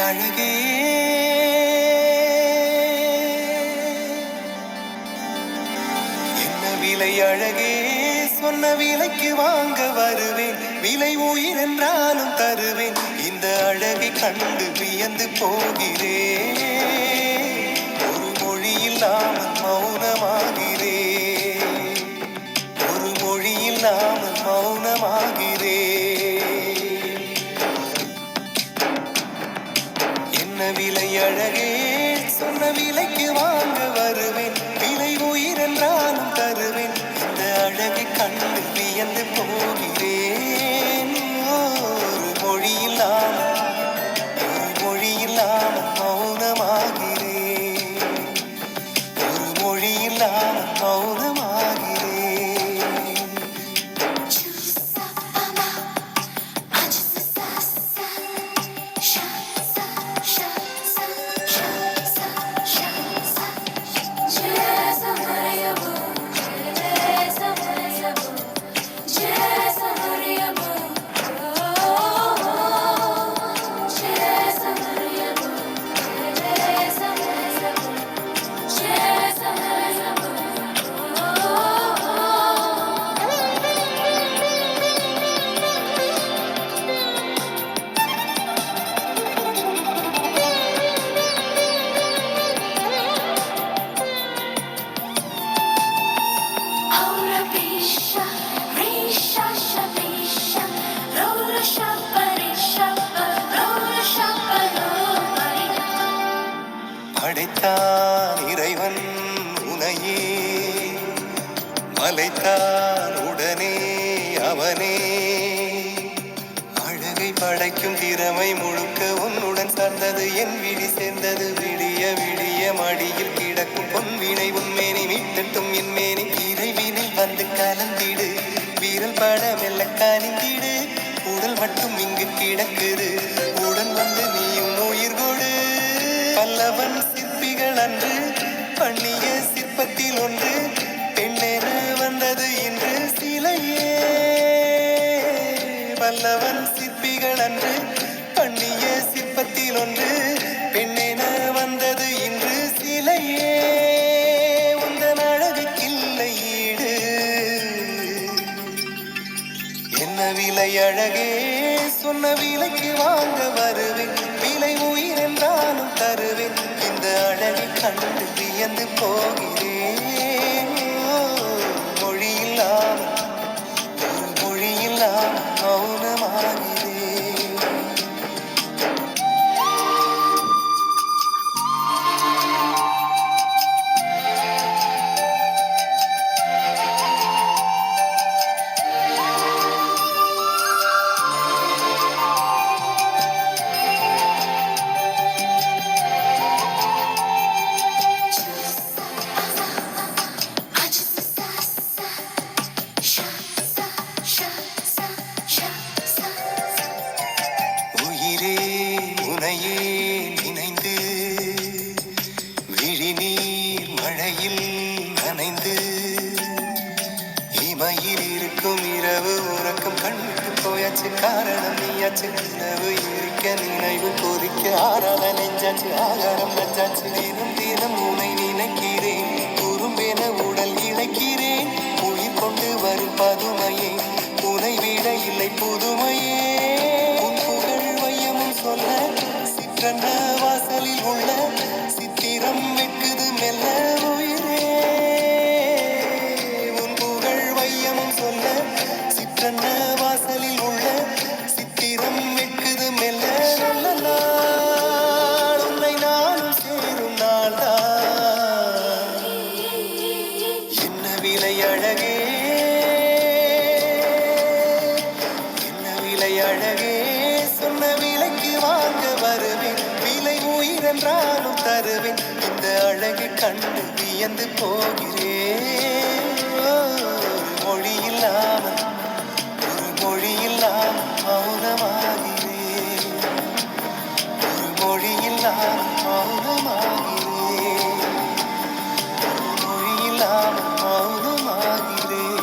அழகே என்ன விலை அழகே சொன்ன விலைக்கு வாங்க வருவேன் விலை உயிர் என்றாலும் தருவேன் இந்த அழகை கண்டு வியந்து போகிறேன் ஒரு மொழி இல்லாமல் மௌனமாகிறேன் ஒரு மொழி இல்லாமல் மௌனமாகிறேன் விலை அழகே சொன்ன விலைக்கு வாங்க வருவேன் விலை உயிர் என்றாலும் தருவேன் இந்த அழகை கண்டு வியந்து போகிறேன் ஒரு மொழி இல்லாமல் மௌனமாகிறேன் ஒரு மொழி இல்லாமல் மௌனமாகிறேன் அலைத்தான் உடனே அவனே அழகை படைக்கும் திறமை முழுக்க உன்னுடன் சார்ந்தது என் விழி சேர்ந்தது விடிய விடிய மடியில் கிடக்கும் பொன்வினை உன்மேனி மீட்டட்டும் என் மேனி இறைவினில் வந்து கலந்திடு வீரல் பட மெல்ல கனிந்திடு உடல் மட்டும் இங்கு கிடக்குது உடன் வந்து நீயும் உயிர் கொடு பல்லவன் சிற்பிகள் அன்று பண்ணிய சிற்பத்தில் ஒன்று பெண்ணென வந்தது இன்று சிலையே பல்லவன் சிற்பிகள் அன்று பண்ணிய சிற்பத்தில் ஒன்று பெண்ணென வந்தது இன்று சிலையே உந்தன் அழகுக்கில்லை ஈடு என்ன விலை அழகே சொன்ன விலைக்கு வாங்க வருவேன் விலை உயிர் என்றாலும் தருவேன் இந்த அழகை கண்டு வியந்து போகிறேன் மொழியில்லாமல் ஒரு மொழியில்லாமல் மௌனமாகிறேன் உயிரே உனையே நினைந்து விழிநீர் மழையில் நனைந்து இமையில் இருக்கும் இரவு உறக்கம் கண்ணுக்கு போயாச்சு காரணம் நீயாச்சு நினைவு இருக்க நினைவு கொதிக்க ஆறாத நெஞ்சாச்சு ஆகாரம் நஞ்சாச்சு தினம் தினம் உனை நினைக்கிறேன் குறும்பென உடல் இழைக்கிறேன் உயிர் கொண்டு வரும் பதுமையே உனை விட இல்லை புதுமையே உன் புகழ் வையமும் சொல்ல சிற்றன்ன வாசலில் உள்ள சித்திரம் வெட்குது மெல்ல உயிரே உன் புகழ் வையமும் சொல்ல சிற்றன்ன வாசலில் உள்ள சித்திரம் வெட்குது மெல்ல நல்ல நாள் உன்னை நானும் சேரும் நாள்தான் என்ன விலை அழகே என்ன விலை அழகே சொன்ன விலைக்கு வாங்க வருவேன் விலை உயிர் என்றாலும் தருவேன் இந்த அழகை கண்டு வியந்து போகிறேன் ஒரு மொழி இல்லாமல் ஒரு மொழி இல்லாமல் மௌனமாகிறேன் ஒரு மொழி இல்லாமல் மௌனமாகிறேன் ஒரு மொழி இல்லாமல் மௌனமாகிறேன்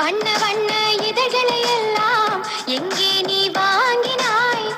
வண்ண வண்ண இதழ்களை எல்லாம் எங்கே நீ வாங்கினாய்?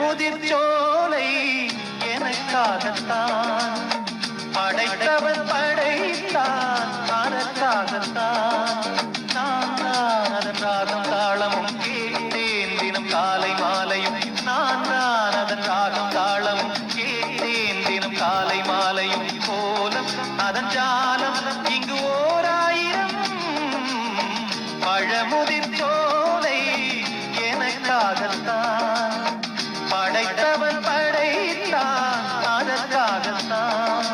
முதிர்ச்சோலை எனக்காகத்தான் படைத்தவன் படைத்தான் அதற்காகத்தான் நான் அதன் பழமுதிர் சோலை எனக்காகத்தான் படைத்தவன் படைத்தான் அதற்காகத்தான்.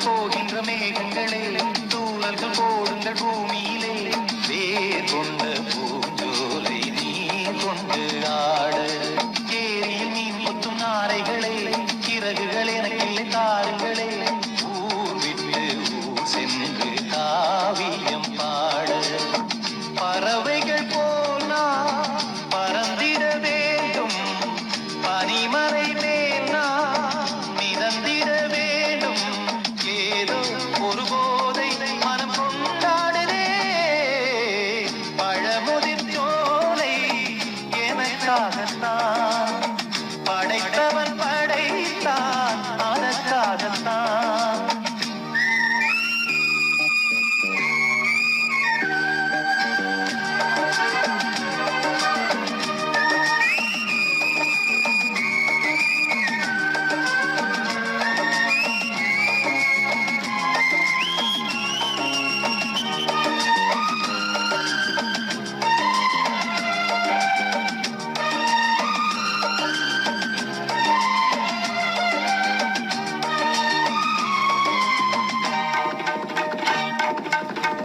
போகின்ற மேகங்களே தூரல்கள் போடுங்கள் பூமியிலே வேர் கொண்ட பூஞ்சோலை நீ கொண்டு ஆட ஏரியில் மீன் முத்தும் நாரைகளே சிறகுகள் எனக்கில்லை தாருங்களே ஊர் விட்டு ஊர் சென்று காவியம் பாட பறவைகள் போனா பறந்திட வேண்டும் பனிமலை மேல் மிதந்திட வேண்டும் ஏதோ ஒரு போதை மனம் கொண்டாடுதே பழமுதிர் சோலை எனக்காகத்தான் படைத்தவன் படைத்தான் அதற்காகத்தான்.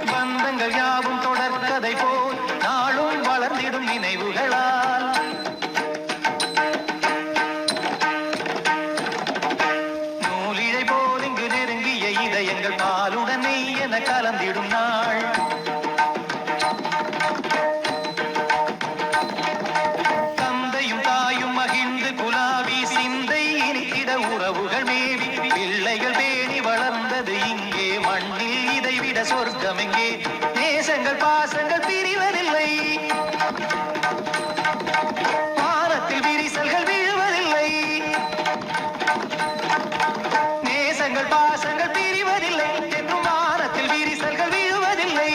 பந்தங்கள் யாவும் தொடர்கதை போல் நாளும் வளர்ந்திடும் நினைவுகளால் நூலிழை போல் இங்கு நெருங்கிய இதயங்கள் பாலுடன் நெய் என கலந்திடும் நாள். தந்தையும் தாயும் மகிழ்ந்து குலாவி சிந்தை இனித்திட உறவுகள் மேவி பிள்ளைகள் பேணி வளர்ந்தது இங்கே மண்ணில் இதைவிட சொர்க்கம் எங்கே நேசங்கள் பாசங்கள் பிரிவதில்லை வானத்தில் விரிசல்கள் விழுவதில்லை நேசங்கள் பாசங்கள் பிரிவதில்லை என்றும் வானத்தில் விரிசல்கள் விழுவதில்லை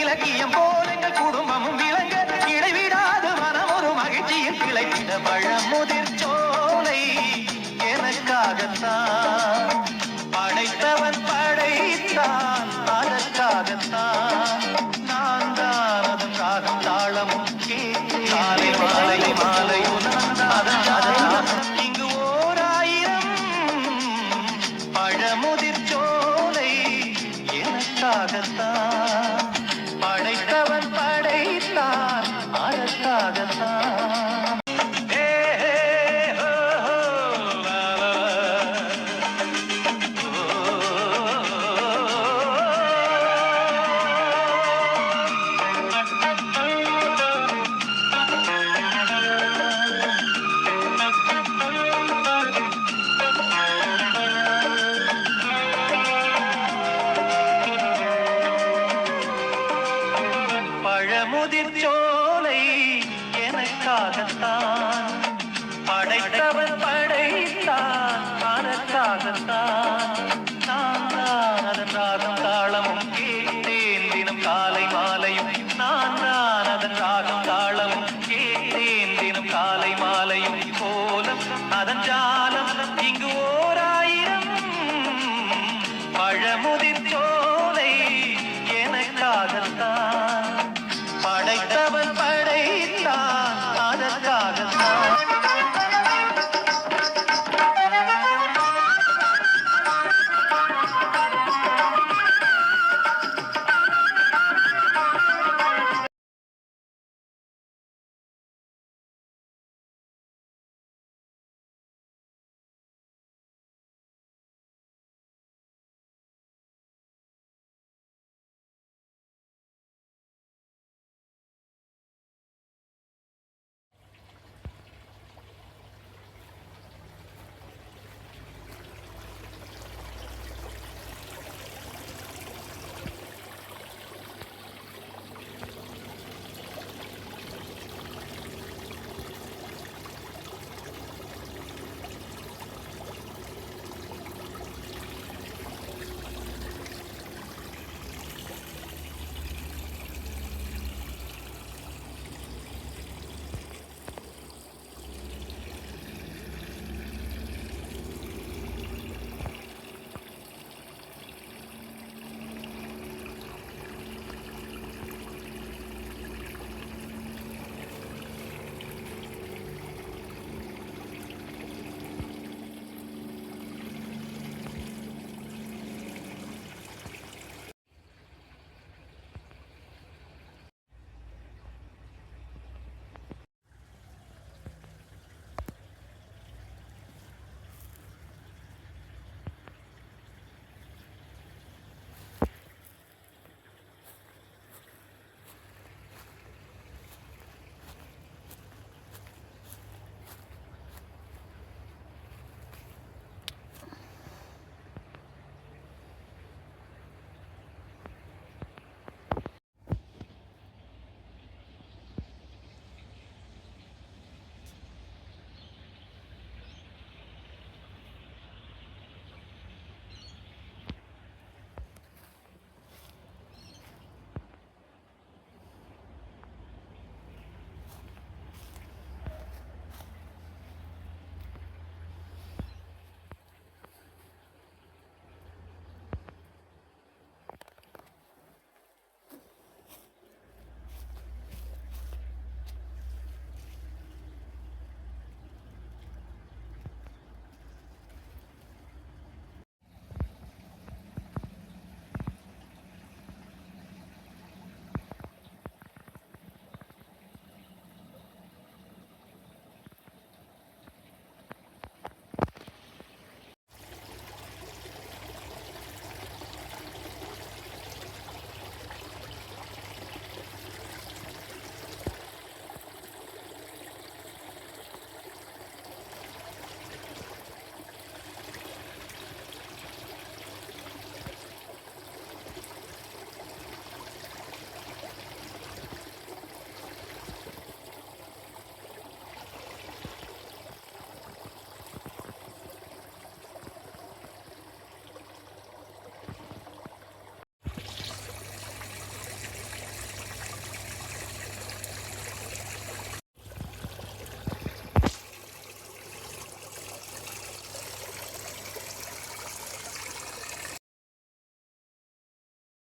இலக்கியம் போல எங்கள் குடும்பமும் விளங்க இடைவிடாது மனம் ஒரு மகிழ்ச்சியில் கிளைத்திட பழமுதிர் சோலை எனக்காகத்தான் படைத்தவன் படைத்தான் அதற்காகத்தான். நான் தான் அதன் ராகம் தாளமும் காலை மாலை மாலையும் அதன் இங்கு ஓர் ஆயிரம் பழமுதிர் சோலை எனக்காகத்தான் படைத்தவன் படைத்தான் அதற்காகத்தான். பழமுதிர் சோலை எனக்காகத்தான் படைத்தவன் படைத்தான் அதற்காகத்தான். நான் தான் அதன் ராகம் தாளமும் கேட்டேன் தினம் காலை மாலையும் நான் தான் அதன் ராகம் தாளமும் கேட்டேன் தினம் காலை மாலையும் கோலம் அதன் ஜாலம் இங்கு ஓர் ஆயிரம் பழமுதிர் சோலை எனக்காகத்தான் படைத்தவன்